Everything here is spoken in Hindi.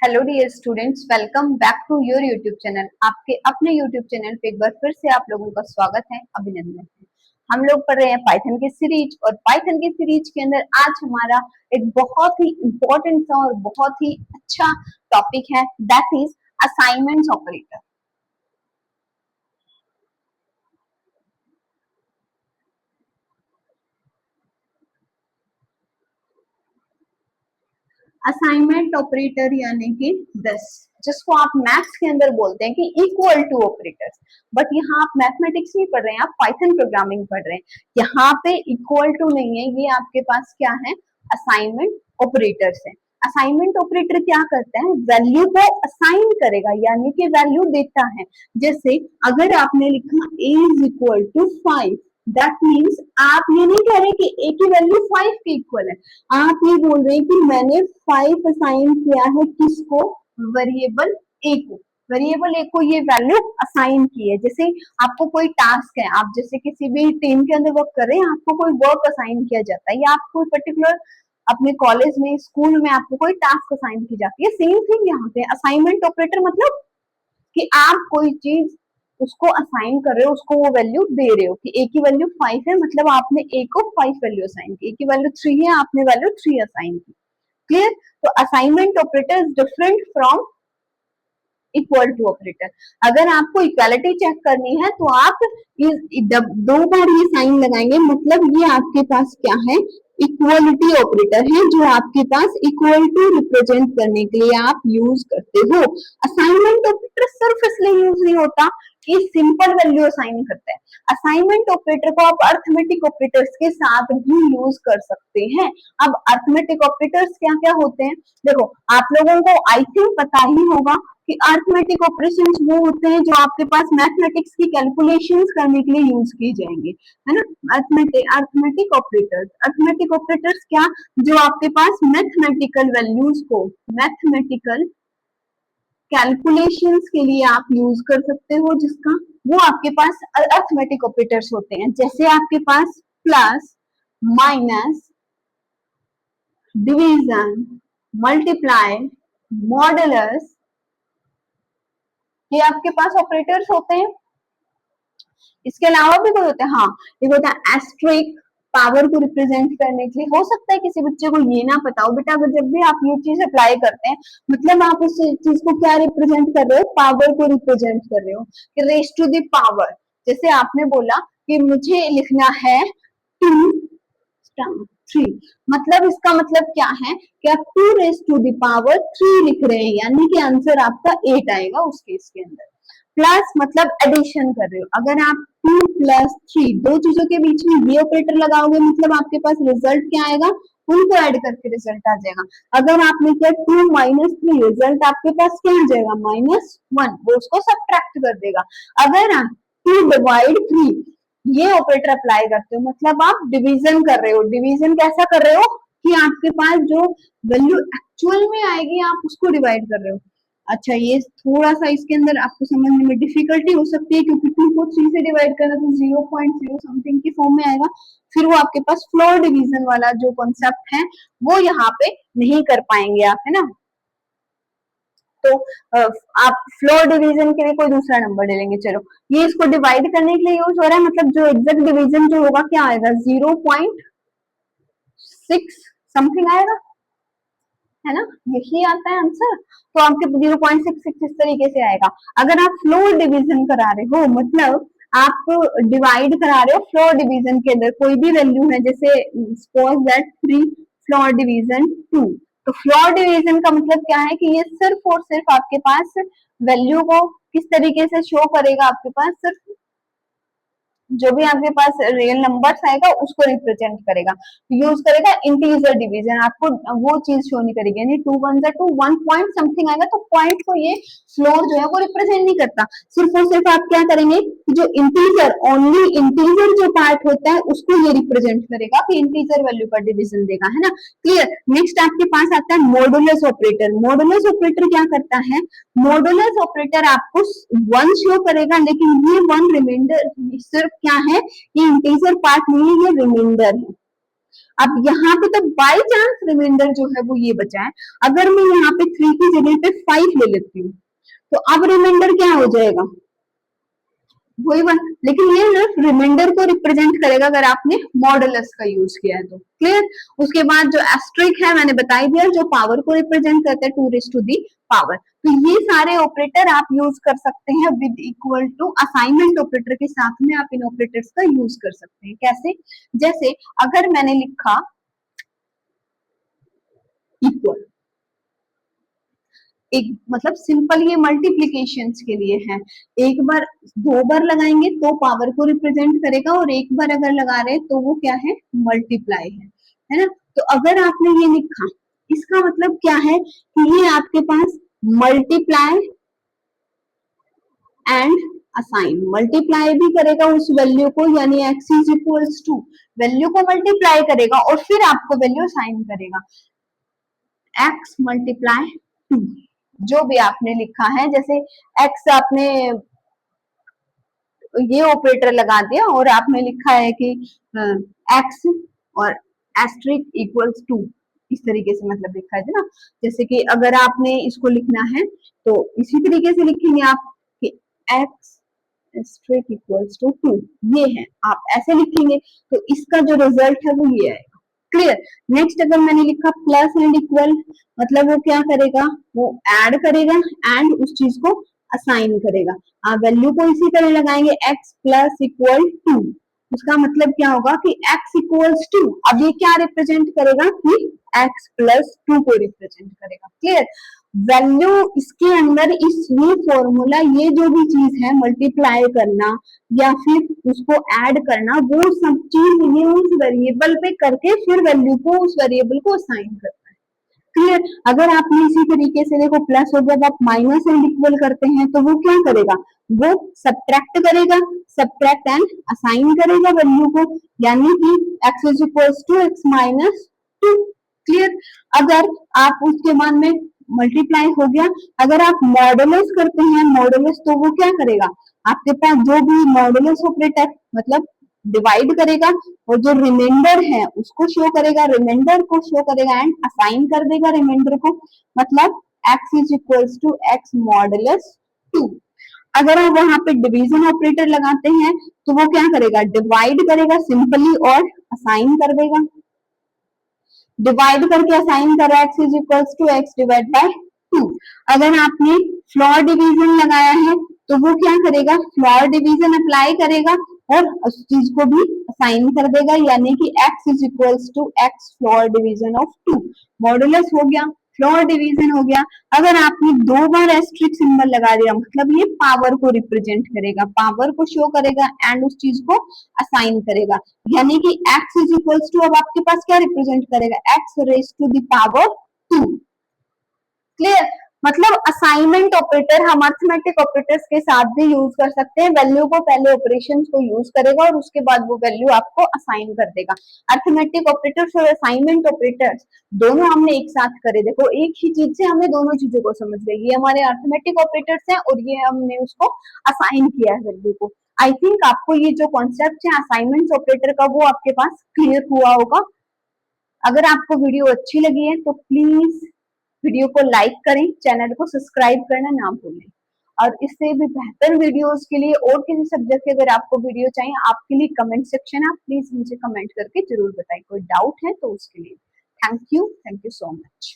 Hello dear students, welcome back to your YouTube channel. आपके अपने यूट्यूब चैनल पे एक बार फिर से आप लोगों का स्वागत है, अभिनंदन है। हम लोग पढ़ रहे हैं पाइथन की सीरीज, और पाइथन की सीरीज के अंदर आज हमारा एक बहुत ही इंपॉर्टेंट सा और बहुत ही अच्छा टॉपिक है, that is assignment operator. Assignment operator यानी कि दिस, जिसको आप मैथ्स के अंदर बोलते हैं कि इक्वल टू ऑपरेटर्स। बट यहाँ आप मैथमेटिक्स नहीं पढ़ रहे हैं, आप पाइथन प्रोग्रामिंग पढ़ रहे हैं। यहाँ पे इक्वल टू नहीं है, ये आपके पास क्या है, असाइनमेंट ऑपरेटर्स है। असाइनमेंट ऑपरेटर क्या करता है, वैल्यू को असाइन करेगा, यानी कि वैल्यू देता है। जैसे अगर आपने लिखा a is equal to 5, that means आप ये नहीं कह रहे कि a की वैल्यू 5 के इक्वल है, आप ये बोल रहे हैं कि मैंने 5 असाइन किया है, किसको, वेरिएबल a को। वेरिएबल a को ये वैल्यू असाइन की है। जैसे आपको कोई टास्क है, आप जैसे किसी भी टीम के अंदर वर्क कर रहे हैं, आपको कोई वर्क असाइन किया जाता है, या आप कोई पर्टिकुलर अपने कॉलेज में, स्कूल में आपको कोई टास्क असाइन की जाती है। सेम थिंग यहाँ पे असाइनमेंट ऑपरेटर मतलब कि आप कोई चीज उसको असाइन कर रहे हो, उसको वो वैल्यू दे रहे हो कि a की वैल्यू 5 है, मतलब आपने a को 5 वैल्यू असाइन की। a की वैल्यू 3 है, आपने वैल्यू 3 असाइन की। क्लियर? तो assignment operator is different from equal to operator. अगर आपको इक्वालिटी चेक करनी है तो आप दो बार ये साइन लगाएंगे, मतलब ये आपके पास क्या है, इक्वलिटी ऑपरेटर है, जो आपके पास इक्वल टू रिप्रेजेंट करने के लिए आप यूज करते हो। असाइनमेंट ऑपरेटर सिर्फ इसलिए यूज नहीं होता कि सिंपल वैल्यू असाइन करता है। असाइनमेंट ऑपरेटर को आप अर्थमेटिक ऑपरेटर्स के साथ भी यूज कर सकते हैं। अब अर्थमेटिक ऑपरेटर्स क्या क्या होते हैं, देखो आप लोगों को आई थिंक पता ही होगा कि अर्थमेटिक ऑपरेशंस वो होते हैं जो आपके पास मैथमेटिक्स की कैलकुलेशंस करने के लिए यूज किए जाएंगे, है ना। अर्थमेटिक ऑपरेटर्स क्या, जो आपके पास मैथमेटिकल वैल्यूज को मैथमेटिकल कैलकुलेशंस के लिए आप यूज कर सकते हो, जिसका वो आपके पास अर्थमेटिक ऑपरेटर्स होते हैं। जैसे आपके पास plus, minus, division, multiply, modulus, ये आपके पास ऑपरेटर्स होते हैं। इसके अलावा भी कोई होता है, हाँ एक होता है एस्ट्रिक, पावर को रिप्रेजेंट करने के लिए। हो सकता है किसी बच्चे को ये ना पता हो, बेटा अगर जब भी आप ये चीज अप्लाई करते हैं, मतलब आप उस चीज को क्या रिप्रेजेंट कर रहे हो, पावर को रिप्रेजेंट कर रहे हो कि रेस टू द पावर। जैसे आपने बोला कि मुझे लिखना है 2 3, मतलब इसका मतलब क्या है कि आप 2 रेस टू द पावर 3 लिख रहे हैं, यानी कि आंसर आपका 8 आएगा उस केस के अंदर। प्लस मतलब एडिशन कर रहे हो, अगर आप 2 प्लस 3 दो चीजों के बीच में ये ऑपरेटर लगाओगे, मतलब आपके पास रिजल्ट क्या आएगा, उनको ऐड करके रिजल्ट आ जाएगा। अगर आपने किया 2 माइनस 3, रिजल्ट आपके पास क्या आ जाएगा, -1, वो उसको सब्ट्रैक्ट कर देगा। अगर आप 2 डिवाइड 3 ये ऑपरेटर अप्लाई करते हो, मतलब आप डिवीजन कर रहे हो। डिवीजन कैसा कर रहे हो कि आपके पास जो वैल्यू एक्चुअल में आएगी आप उसको डिवाइड कर रहे हो। अच्छा, ये थोड़ा सा इसके अंदर आपको समझने में डिफिकल्टी हो सकती है, क्योंकि 2 को 3 से डिवाइड करना तो 0.0 समथिंग की फॉर्म में आएगा। फिर वो आपके पास फ्लोर डिवीजन वाला जो कॉन्सेप्ट है वो यहाँ पे नहीं कर पाएंगे आप, है ना। तो आप फ्लोर डिवीजन के लिए कोई दूसरा नंबर ले लेंगे। चलो, ये इसको डिवाइड करने के लिए यूज हो रहा है, मतलब जो एग्जैक्ट डिवीजन जो होगा क्या आएगा, 0.6 समथिंग आएगा, है ना, यही आता है आंसर। तो आपके 0.66 इस तरीके से आएगा। अगर आप फ्लोर डिवीजन करा रहे हो, मतलब आप डिवाइड करा रहे हो फ्लोर डिवीजन के अंदर कोई भी वैल्यू है, जैसे सपोज दैट 3 फ्लोर डिवीजन 2, तो फ्लोर डिवीजन का मतलब क्या है कि ये सिर्फ और सिर्फ आपके पास वैल्यू को किस तरीके से शो करेगा, आपके पास सिर्फ जो भी आपके पास रियल नंबर्स आएगा उसको रिप्रेजेंट करेगा, यूज करेगा इंटीजर डिवीजन। आपको वो चीज शो नहीं करेगी, यानी 2 1 2 1 पॉइंट समथिंग आएगा, तो पॉइंट को ये फ्लोर जो है वो रिप्रेजेंट नहीं करता। सिर्फ और सिर्फ आप क्या करेंगे, जो इंटीजर, ओनली इंटीजर जो पार्ट होता है उसको ये रिप्रेजेंट करेगा, कि इंटीजर वैल्यू का डिवीजन देगा, है ना। क्लियर? नेक्स्ट आपके पास आता है मॉडुलस ऑपरेटर। मॉडुलस ऑपरेटर क्या करता है, मॉडुलस ऑपरेटर आपको 1 शो करेगा, लेकिन ये 1 रिमाइंडर सिर्फ क्या है, ये इंटीजर पार्ट नहीं है, ये रिमाइंडर है। अब यहाँ पे तो बाई चांस रिमाइंडर जो है वो ये बचा है, अगर मैं यहाँ पे 3 की जगह पे 5 ले लेती हूँ तो अब रिमाइंडर क्या हो जाएगा, वही वन, लेकिन ये सिर्फ रिमाइंडर को रिप्रेजेंट करेगा अगर आपने मॉडुलस का यूज किया है तो। क्लियर। उसके बाद जो एस्ट्रिक है मैंने बता ही दिया, जो पावर को रिप्रेजेंट करता है 2 रेज़ टू दी पावर। तो ये सारे ऑपरेटर आप यूज कर सकते हैं with equal to assignment operator के साथ में आप इन ऑपरेटर्स का यूज कर सकते हैं। कैसे, जैसे अगर मैंने लिखा इक्वल, एक मतलब सिंपल ये मल्टीप्लीकेशन के लिए है, एक बार 2 बार लगाएंगे तो पावर को रिप्रेजेंट करेगा और एक बार अगर लगा रहे तो वो क्या है, मल्टीप्लाई है ना। तो अगर आपने ये लिखा, इसका मतलब क्या है कि ये आपके पास मल्टीप्लाई एंड असाइन, मल्टीप्लाई भी करेगा उस वैल्यू को, यानी x is equals to value को मल्टीप्लाई करेगा और फिर आपको वैल्यू असाइन करेगा, x मल्टीप्लाई 2 जो भी आपने लिखा है। जैसे x आपने ये ऑपरेटर लगा दिया और आपने लिखा है कि x और एस्ट्रिक इक्वल्स 2, इस तरीके से मतलब लिखा है ना। जैसे कि अगर आपने इसको लिखना है तो इसी तरीके से लिखेंगे आप कि x एस्ट्रिक इक्वल्स टू 2, ये है, आप ऐसे लिखेंगे तो इसका जो रिजल्ट है वो ये आएगा। क्लियर। नेक्स्ट अगर मैंने लिखा प्लस एंड इक्वल, मतलब वो क्या करेगा, वो ऐड करेगा एंड उस चीज को असाइन करेगा। आप वैल्यू को इसी तरह लगाएंगे x प्लस इक्वल 2, उसका मतलब क्या होगा कि x इक्वल्स 2, अब ये क्या रिप्रेजेंट करेगा कि x प्लस 2 को रिप्रेजेंट करेगा। क्लियर। वैल्यू इसके अंदर इस ये फॉर्मूला, ये जो भी चीज है मल्टीप्लाई करना या फिर उसको ऐड करना, वो सब चीज ये उस वेरिएबल पे करके फिर वैल्यू को उस वेरिएबल को असाइन करता है। क्लियर। अगर आपने इसी तरीके से देखो प्लस हो, जब आप माइनस एंड इक्वल करते हैं तो वो क्या करेगा, वो सब्ट्रैक्ट करेगा, सब्ट्रैक्ट एंड असाइन करेगा वैल्यू को, यानी कि x is equals to x minus 2। Clear. अगर आप उसके बाद में मल्टीप्लाई हो गया, अगर आप मॉडुलस करते हैं मॉडुलस, तो वो क्या करेगा, आपके पास जो भी मॉडुलस ऑपरेटर मतलब डिवाइड करेगा और जो रिमाइंडर है उसको शो करेगा, रिमाइंडर को शो करेगा एंड असाइन कर देगा रिमाइंडर को, मतलब x is equals to x modulus 2। अगर आप वहां पे डिवीजन ऑपरेटर लगाते हैं तो वो क्या करेगा, डिवाइड करेगा सिंपली और असाइन कर देगा, डिवाइड करके असाइन कर रहा है x is equals to x divide by 2। अगर आपने फ्लोर डिवीजन लगाया है तो वो क्या करेगा, फ्लोर डिवीजन अप्लाई करेगा और उस चीज को भी असाइन कर देगा, यानी कि x is equals to x floor division of 2। Modulus हो गया, फ्लोर डिवीजन हो गया। अगर आपने 2 बार एस्ट्रिक सिंबल लगा दिया, मतलब ये पावर को रिप्रेजेंट करेगा, पावर को शो करेगा एंड उस चीज को असाइन करेगा, यानी कि x इज इक्वल्स टू, अब आपके पास क्या रिप्रेजेंट करेगा, x raise to the power 2। Clear. मतलब असाइनमेंट ऑपरेटर हम अरिथमेटिक ऑपरेटर्स के साथ भी यूज कर सकते हैं, वैल्यू को पहले ऑपरेशंस को यूज करेगा और उसके बाद वो वैल्यू आपको असाइन कर देगा। अरिथमेटिक ऑपरेटर्स और असाइनमेंट ऑपरेटर्स दोनों हमने एक साथ करे, देखो एक ही चीज से हमने दोनों चीजों को समझ लिया, ये हमारे अरिथमेटिक ऑपरेटर्स हैं और ये हमने उसको असाइन किया है वैल्यू को। आई थिंक आपको ये जो कॉन्सेप्ट है असाइनमेंट ऑपरेटर का वो आपके पास क्लियर हुआ होगा। अगर आपको वीडियो अच्छी लगी है तो प्लीज वीडियो को लाइक करें, चैनल को सब्सक्राइब करना ना भूलें, और इससे भी बेहतर वीडियोस के लिए और किसी सब्जेक्ट के अगर आपको वीडियो चाहिए, आपके लिए कमेंट सेक्शन है, आप प्लीज मुझे कमेंट करके जरूर बताएं, कोई डाउट है तो उसके लिए। Thank you so much.